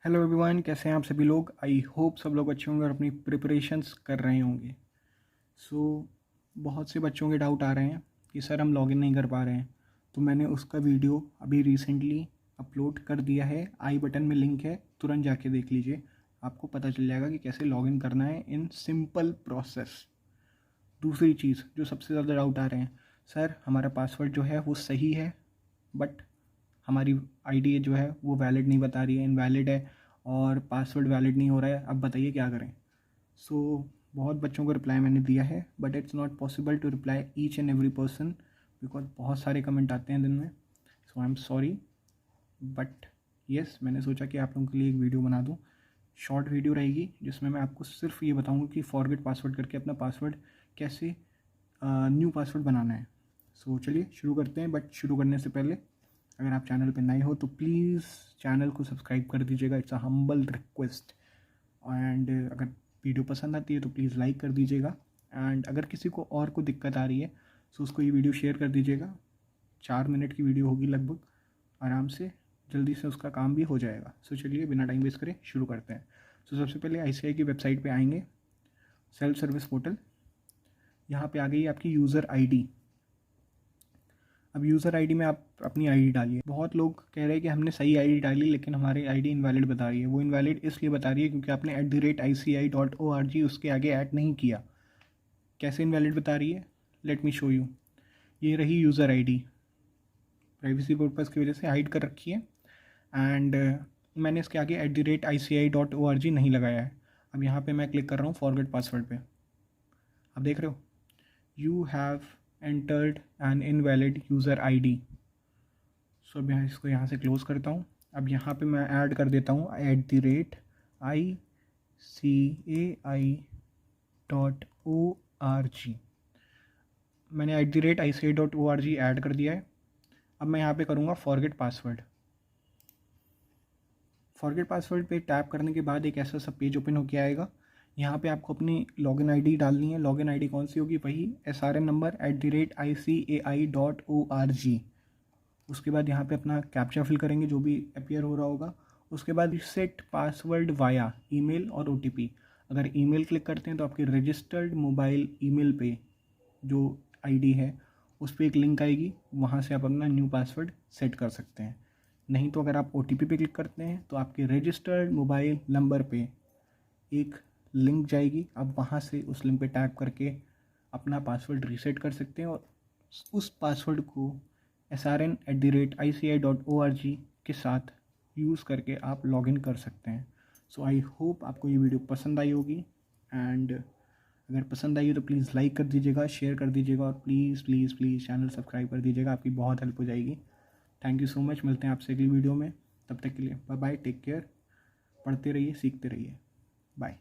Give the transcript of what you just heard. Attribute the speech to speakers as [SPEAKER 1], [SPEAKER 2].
[SPEAKER 1] Hello everyone, कैसे हैं आप सभी लोग। आई होप सब लोग अच्छे होंगे और अपनी प्रिपरेशंस कर रहे होंगे। बहुत से बच्चों के डाउट आ रहे हैं कि सर हम लॉगिन नहीं कर पा रहे हैं, तो मैंने उसका वीडियो अभी रिसेंटली अपलोड कर दिया है। आई बटन में लिंक है, तुरंत जाके देख लीजिए, आपको पता चल जाएगा कि कैसे लॉगिन करना है इन सिंपल प्रोसेस। दूसरी चीज़ जो सबसे ज़्यादा डाउट आ रहे हैं, सर हमारा पासवर्ड जो है वो सही है बट हमारी आईडी जो है वो वैलिड नहीं बता रही है, इनवैलिड है और पासवर्ड वैलिड नहीं हो रहा है, अब बताइए क्या करें। बहुत बच्चों को रिप्लाई मैंने दिया है but it's not possible to reply each and every person because बहुत सारे कमेंट आते हैं दिन में। So I am sorry but yes, मैंने सोचा कि आप लोगों के लिए एक वीडियो बना दूँ। शॉर्ट वीडियो रहेगी जिसमें मैं आपको सिर्फ ये बताऊँगा कि फॉरगेट पासवर्ड करके अपना पासवर्ड कैसे न्यू पासवर्ड बनाना है। चलिए शुरू करते हैं, बट शुरू करने से पहले अगर आप चैनल पर नए हो तो प्लीज़ चैनल को सब्सक्राइब कर दीजिएगा, it's a humble request. And अगर वीडियो पसंद आती है तो प्लीज़ लाइक कर दीजिएगा। एंड अगर किसी को और को दिक्कत आ रही है तो उसको ये वीडियो शेयर कर दीजिएगा। 4 मिनट की वीडियो होगी लगभग, आराम से जल्दी से उसका काम भी हो जाएगा। चलिए बिना टाइम वेस्ट करे शुरू करते हैं। सबसे पहले ICAI की वेबसाइट पे आएंगे, सेल्फ सर्विस पोर्टल। यहाँ पे आ गई आपकी यूज़र ID। अब यूज़र ID में आप अपनी ID डालिए। बहुत लोग कह रहे हैं कि हमने सही ID डाली लेकिन हमारी ID इनवैलिड बता रही है। वो इनवैलिड इसलिए बता रही है क्योंकि आपने @ICAI.org उसके आगे ऐड नहीं किया। कैसे इनवैलिड बता रही है, लेट मी शो यू। ये रही यूज़र ID, प्राइवेसी पर्पज़ की वजह से हाइड कर रखी है। एंड मैंने इसके आगे @ICAI.org नहीं लगाया है। अब यहाँ पे मैं क्लिक कर रहा हूँ फॉरगेट पासवर्ड पे। आप देख रहे हो, you have entered N invalid user ID। अब मैं इसको यहाँ से क्लोज़ करता हूँ। अब यहाँ पे मैं ऐड कर देता हूँ @ICAI.org। मैंने @ICAI.org ऐड कर दिया है। अब मैं यहाँ पे करूँगा फॉरगेट पासवर्ड। फॉरगेट पासवर्ड पे टैप करने के बाद एक ऐसा सा पेज ओपन होकर आएगा। यहाँ पे आपको अपनी लॉगिन ID डालनी है। लॉगिन ID कौन सी होगी, वही SRN नंबर @ICAI.org। उसके बाद यहाँ पे अपना कैप्चा फिल करेंगे जो भी अपीयर हो रहा होगा। उसके बाद रीसेट पासवर्ड वाया ईमेल और OTP। अगर ईमेल क्लिक करते हैं तो आपके रजिस्टर्ड मोबाइल ईमेल पे जो ID है उस पर एक लिंक आएगी, वहाँ से आप अपना न्यू पासवर्ड सेट कर सकते हैं। नहीं तो अगर आप OTP पे क्लिक करते हैं तो आपके रजिस्टर्ड मोबाइल नंबर पे एक लिंक जाएगी, आप वहाँ से उस लिंक पे टैप करके अपना पासवर्ड रीसेट कर सकते हैं और उस पासवर्ड को SRN@ICAI.org के साथ यूज़ करके आप लॉगिन कर सकते हैं। आई होप आपको ये वीडियो पसंद आई होगी। एंड अगर पसंद आई हो तो प्लीज़ लाइक कर दीजिएगा, शेयर कर दीजिएगा और please please please channel subscribe कर दीजिएगा, आपकी बहुत हेल्प हो जाएगी। Thank you so much. मिलते हैं आपसे अगली वीडियो में, तब तक के लिए बाय बाय, टेक केयर। पढ़ते रहिए, सीखते रहिए, बाय।